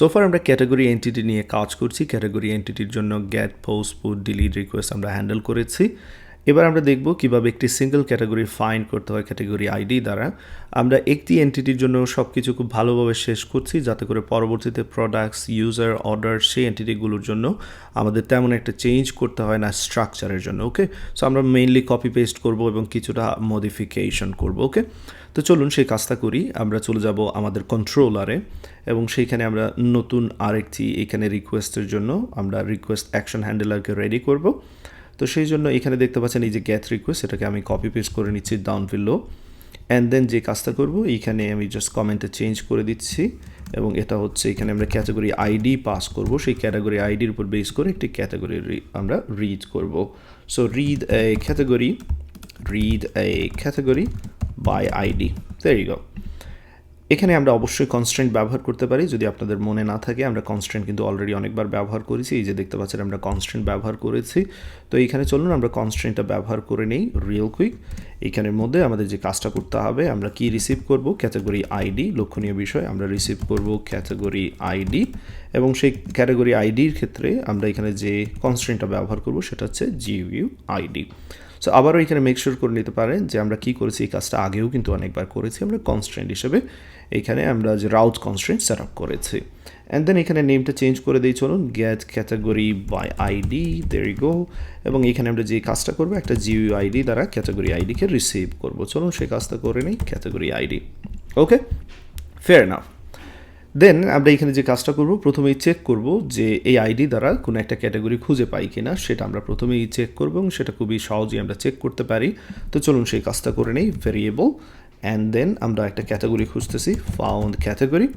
সোফার আমরা category entity নিয়ে কাজ করছি। ক্যাটাগরি এন্টিটির জন্য get, post, put, delete, request আমরা হ্যান্ডেল করেছি। এবার আমরা দেখব কিভাবে একটি সিঙ্গেল ক্যাটাগরি ফাইন্ড করতে হয় ক্যাটাগরি আইডি দ্বারা। আমরা একটি এন্টিটির জন্য সব কিছু খুব ভালোভাবে শেষ করছি, যাতে করে পরবর্তীতে প্রোডাক্টস, ইউজার, অর্ডার সেই এন্টিটিগুলোর জন্য আমাদের তেমন একটা চেঞ্জ করতে হয় না স্ট্রাকচারের জন্য। ওকে, সো আমরা মেইনলি কপি পেস্ট করব এবং কিছুটা মডিফিকেশন করব। ওকে, তো চলুন সেই কাজটা করি। আমরা চলে যাব আমাদের কন্ট্রোলারে এবং সেইখানে আমরা নতুন আরেকটি এখানে রিকোয়েস্টের জন্য আমরা রিকোয়েস্ট অ্যাকশন হ্যান্ডেলারকে রেডি করব। তো সেই জন্য এখানে দেখতে পাচ্ছেন এই যে গেট রিকোয়েস্ট, এটাকে আমি কপি পেস্ট করে নিচ্ছি ডাউন বিলো। অ্যান্ড দেন যে কাজটা করব, এইখানে আমি জাস্ট কমেন্টে চেঞ্জ করে দিচ্ছি এবং এটা হচ্ছে এখানে আমরা ক্যাটাগরি আইডি পাস করব। সেই ক্যাটাগরি আইডির উপর বেস করে একটি ক্যাটাগরি আমরা রিড করব। So read a category by ID. There you go. এখানে আমরা অবশ্যই কনস্ট্রেন্ট ব্যবহার করতে পারি। যদি আপনাদের মনে না থাকে, আমরা কনস্ট্রেন্ট কিন্তু অলরেডি অনেকবার ব্যবহার করেছি। এই যে দেখতে পাচ্ছেন আমরা কনস্ট্রেন্ট ব্যবহার করেছি। তো এইখানে চলুন আমরা কনস্ট্রেন্টটা ব্যবহার করে নেই রিয়েল কুইক। এইখানের মধ্যে আমাদের যে কাজটা করতে হবে, আমরা কি রিসিভ করব? Category ID. লক্ষণীয় বিষয়, আমরা রিসিভ করব ক্যাটাগরি আইডি এবং সেই ক্যাটাগরি আইডির ক্ষেত্রে আমরা এখানে যে কনস্ট্রেন্টটা ব্যবহার করব সেটা হচ্ছে জিইউ আইডি। সো আবারও এখানে মেক শিওর করে নিতে পারেন যে আমরা কি করেছি, এই কাজটা আগেও কিন্তু অনেকবার করেছি। আমরা কনস্ট্রেন্ট হিসেবে এখানে আমরা যে রাউট কনস্ট্রেন্ট সেট আপ করেছি। অ্যান্ড দেন এখানে নেমটা চেঞ্জ করে দিই। চলুন get category by ID, there you go. এবং এখানে আমরা যে কাজটা করবো, একটা জিইউ আইডি দ্বারা ক্যাটাগরি আইডিকে রিসিভ করবো। চলুন সেই কাজটা করে নিই, category ID. Okay, fair now. Then আমরা এখানে যে কাজটা করব, প্রথমেই চেক করব যে এই আইডি দ্বারা কোনো একটা ক্যাটাগরি খুঁজে পাই কিনা, সেটা আমরা প্রথমেই চেক করব এবং সেটা খুবই সহজেই আমরা চেক করতে পারি। তো চলুন সেই কাজটা করে নেই, ভেরিয়েবল অ্যান্ড দেন আমরা একটা ক্যাটাগরি খুঁজতেছি, ফাউন্ড ক্যাটাগরি।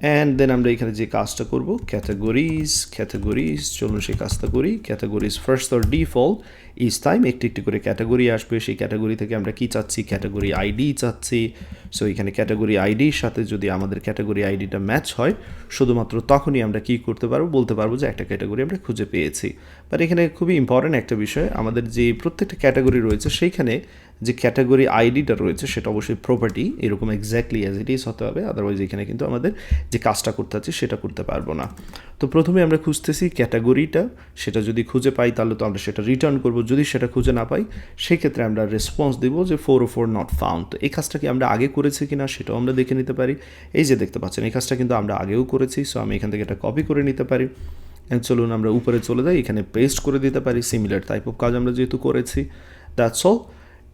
অ্যান্ড দেন আমরা এখানে যে কাজটা করব, ক্যাটাগরিজ, চলুন সেই কাজটা করি। Categories first or default is time, একটি একটি করে ক্যাটাগরি আসবে। সেই ক্যাটাগরি থেকে আমরা কি চাচ্ছি, ক্যাটাগরি আইডি চাচ্ছি। সো এখানে ক্যাটাগরি আইডির সাথে যদি আমাদের ক্যাটাগরি আইডিটা ম্যাচ হয়, শুধুমাত্র তখনই আমরা কি করতে পারবো, বলতে পারবো যে একটা ক্যাটাগরি আমরা খুঁজে পেয়েছি। বাট এখানে খুবই ইম্পর্ট্যান্ট একটা বিষয়, আমাদের যে প্রত্যেকটা ক্যাটাগরি রয়েছে সেইখানে যে ক্যাটাগরি আইডিটা রয়েছে সেটা অবশ্যই প্রপার্টি এরকম এক্স্যাক্টলি অ্যাজ ইট ইজ হতে হবে। আদারওয়াইজ এখানে কিন্তু আমাদের যে কাজটা করতে হচ্ছে সেটা করতে পারবো না। তো প্রথমে আমরা খুঁজতেছি ক্যাটাগরিটা, সেটা যদি খুঁজে পাই তাহলে তো আমরা সেটা রিটার্ন করবো। যদি সেটা খুঁজে না পাই, সেক্ষেত্রে আমরা রেসপন্স দেবো যে 404 নট ফাউন্ড। তো এই কাজটা কি আমরা আগে করেছি কিনা সেটাও আমরা দেখে নিতে পারি। এই যে দেখতে পাচ্ছেন এই কাজটা কিন্তু আমরা আগেও করেছি। সো আমি এখান থেকে এটা কপি করে নিতে পারি। চলুন আমরা উপরে চলে যাই, এখানে পেস্ট করে দিতে পারি। সিমিলার টাইপ অফ কাজ আমরা যেহেতু করেছি, দ্যাটস অল।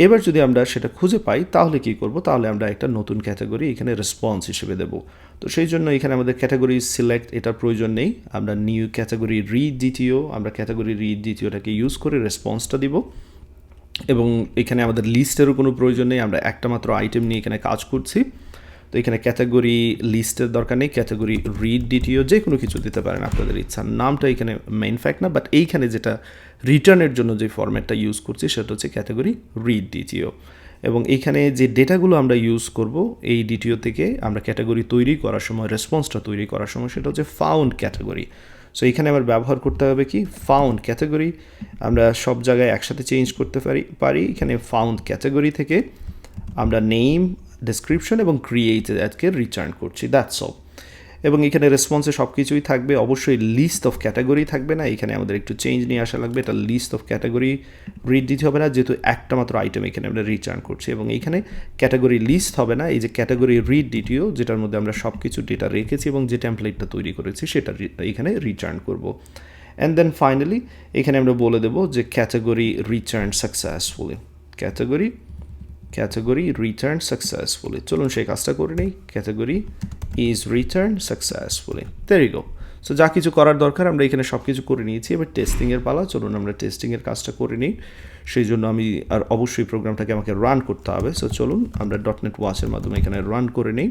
এবার যদি আমরা সেটা খুঁজে পাই তাহলে কি করব, তাহলে আমরা একটা নতুন ক্যাটাগরি এখানে রেসপন্স হিসেবে দেব। তো সেই জন্য এখানে আমাদের ক্যাটাগরি সিলেক্ট এটার প্রয়োজন নেই। আমরা নিউ ক্যাটাগরি রিড ডিটিও, আমরা ক্যাটাগরি রিড ডিটিওটাকে ইউজ করে রেসপন্সটা দিব। এবং এখানে আমাদের লিস্টেরও কোনো প্রয়োজন নেই, আমরা একটা মাত্র আইটেম নিয়ে এখানে কাজ করছি। তো এখানে ক্যাটাগরি লিস্টের দরকার নেই, ক্যাটাগরি রিড ডিটিও যে কোনো কিছু দিতে পারেন আপনাদের ইচ্ছা। নামটা এখানে মেইন ফ্যাক্ট না, বাট এইখানে যেটা রিটার্নের জন্য যে ফরম্যাটটা ইউজ করছি সেটা হচ্ছে ক্যাটাগরি রিড ডিটিও। এবং এইখানে যে ডেটাগুলো আমরা ইউজ করব এই ডিটিও থেকে আমরা ক্যাটাগরি তৈরি করার সময়, রেসপন্সটা তৈরি করার সময়, সেটা হচ্ছে ফাউন্ড ক্যাটাগরি। সো এখানে আবার ব্যবহার করতে হবে কি, ফাউন্ড ক্যাটাগরি। আমরা সব জায়গায় একসাথে চেঞ্জ করতে পারি। এখানে ফাউন্ড ক্যাটাগরি থেকে আমরা নেম, ডেসক্রিপশন এবং ক্রিয়েটেড অ্যাডকে রিটার্ন করছি, দ্যাটস অল। এবং এখানে রেসপন্সে সব কিছুই থাকবে, অবশ্যই লিস্ট অফ ক্যাটাগরি থাকবে না। এখানে আমাদের একটু চেঞ্জ নিয়ে আসা লাগবে, এটা লিস্ট অফ ক্যাটাগরি রিড দিতে হবে না, যেহেতু একটা মাত্র আইটেম এখানে আমরা রিটার্ন করছি। এবং এইখানে ক্যাটাগরি লিস্ট হবে না, এই যে ক্যাটাগরি রিড ডিটিও, যেটার মধ্যে আমরা সব কিছু ডেটা রেখেছি এবং যে টেমপ্লেটটা তৈরি করেছি সেটা এখানে রিটার্ন করব। অ্যান্ড দেন ফাইনালি এখানে আমরা বলে দেবো যে category return successfully, category return successfully. চলুন সেই কাজটা করে নেই, category is return successfully, there you go. So যা কিছু করার দরকার আমরা এখানে সব কিছু করে নিয়েছি। এবার টেস্টিংয়ের পালা, চলুন আমরা টেস্টিংয়ের কাজটা করে নিই। সেই জন্য আমি আর অবশ্যই প্রোগ্রামটাকে আমাকে রান করতে হবে। সো চলুন আমরা ডটনেট ওয়াচের মাধ্যমে এখানে রান করে নিই,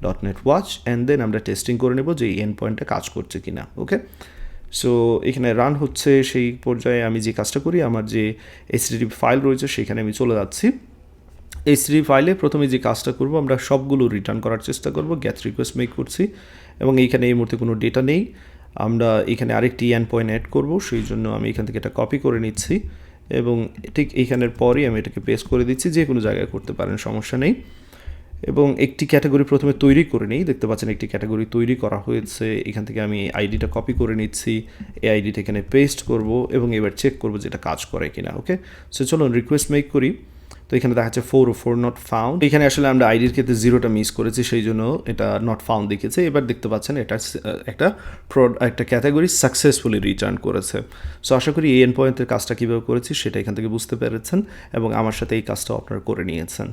ডটনেট ওয়াচ। অ্যান্ড দেন আমরা টেস্টিং করে নেব যে এই এন্ড পয়েন্টটা কাজ করছে কিনা। ওকে, সো এখানে রান হচ্ছে। সেই পর্যায়ে আমি যে কাজটা করি, আমার যে HTTP ফাইল রয়েছে সেখানে আমি চলে যাচ্ছি। HTTP ফাইলে প্রথমে যে কাজটা করব, আমরা সবগুলো রিটার্ন করার চেষ্টা করব। গেট রিকোয়েস্ট মেক করছি এবং এইখানে এই মুহূর্তে কোনো ডেটা নেই। আমরা এখানে আরেকটি এন্ড পয়েন্ট অ্যাড করব, সেই জন্য আমি এখান থেকে এটা কপি করে নিচ্ছি এবং ঠিক এইখানের পরই আমি এটাকে পেস্ট করে দিচ্ছি। যে কোনো জায়গায় করতে পারেন, সমস্যা নেই। এবং একটি ক্যাটাগরি প্রথমে তৈরি করে নিই। দেখতে পাচ্ছেন একটি ক্যাটাগরি তৈরি করা হয়েছে। এখান থেকে আমি আইডিটা কপি করে নিচ্ছি, এই আইডিটা এখানে পেস্ট করব এবং এবার চেক করব যে এটা কাজ করে কিনা। ওকে, সো চলুন রিকোয়েস্ট মেক করি। তো এখানে দেখা যাচ্ছে 404 নট ফাউন্ড। এখানে আসলে আমরা আইডির ক্ষেত্রে জিরোটা মিস করেছি, সেই জন্য এটা নট ফাউন্ড দেখিয়েছে। এবার দেখতে পাচ্ছেন এটা একটা ক্যাটাগরি সাকসেসফুলি রিটার্ন করেছে। সো আশা করি এই এন্ড পয়েন্টের কাজটা কীভাবে করেছি সেটা এখান থেকে বুঝতে পেরেছেন এবং আমার সাথে এই কাজটাও আপনারা করে নিয়েছেন।